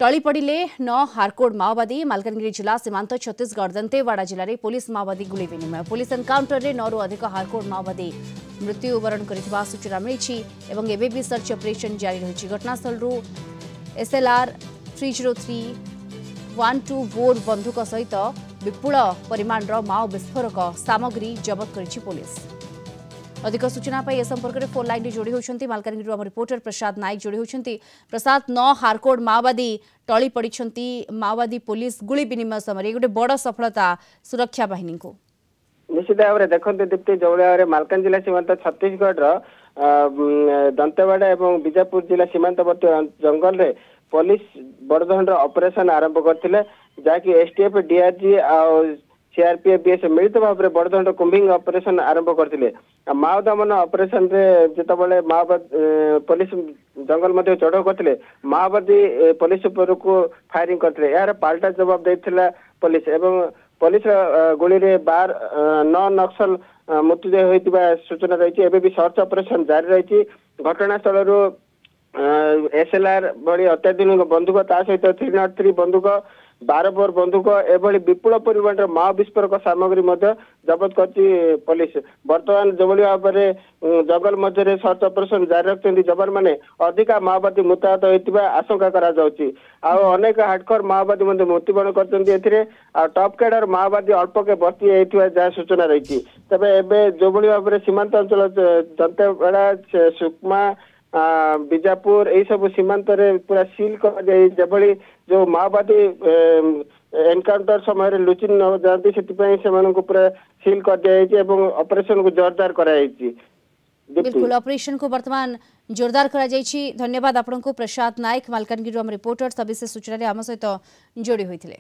टली पड़े 9 हारकोड माओवादी। मालकानगिरी जिला सीमांत छत्तीसगढ़ दंतेवाड़ा जिले में पुलिस माओवादी गुली विनिमय। पुलिस एनकाउंटर में 9 रु अधिक हारकोड माओवादी मृत्युवरण कर सूचना मिली और एवं भी सर्च ऑपरेशन जारी रही। घटनास्थल SLR 303 124 बंधुक सहित विपुल परिमाण माओ विस्फोरक सामग्री जबत कर पुलिस। अधिक सूचना ए संपर्क में फोन लाइन जोड़ी होती मालकानगिरी आम रिपोर्टर प्रसाद नायक जोड़ी होती। प्रसाद 9 हारकोड माओवादी टली पड़ी माओवादी पुलिस गुली विनिमय समय गोटे बड़ सफलता सुरक्षा बाहिनी को निश्चित भाव में देखते दीप्ति जो भाव में मालकान जिला सीमांत छत्तीसगढ़ दंतेवाड़ा और बीजापुर जिला सीमांतवर्ती जंगल में पुलिस बड़धरण ऑपरेशन आरंभ करते जहाँकि STF DRG CRPF BS मिलित भाव में बड़धरण कुंभिंग ऑपरेशन आरंभ करते माओ दमन ऑपरेशन जितेबाला माओवादी पुलिस जंगल मध्य चढ़ाऊ करते माओवादी पुलिस उपर को फायरिंग करते यार पाल्टा जवाब देथिला पुलिस एवं पुलिस गुली रे 9 नक्सल मृत्युजय होइतिबा सूचना रही। एबे भी सर्च ऑपरेशन जारी रही। घटनास्थल SLR बड़ी अत्याधुनिक बंदूक ता सहित 303 बंदूक 12 बोर बंदूक एभली विपुल परिमाण माओ विस्फोरक सामग्री जबत कर पुलिस। बर्तमान जो भाव में जंगल मध्य सर्च ऑपरेशन जारी रखते जवान मैंने अधिका माओवादी मुतयत होता आशंका अनेक हार्डकोर माओवादी मृत्युवरण कर टॉप कैडर माओवादी अल्प के बस्ती जहाँ सूचना रही। तेज एवं जो भाव में सीमांत अंचल दंतेवाड़ा सुकमा बीजापुर यही सब सीमांत पूरा सील कर जो माओवादी एनकाउंटर समय लुचि न जाती से पूरा सील कर दिया ऑपरेशन को जोरदार कराई। बिल्कुल ऑपरेशन को वर्तमान जोरदार करा जायछि। धन्यवाद आपन को प्रसाद नायक मालकानगिरी आम रिपोर्टर सविशेष सूचना आम सहित जोड़ी होइथिले।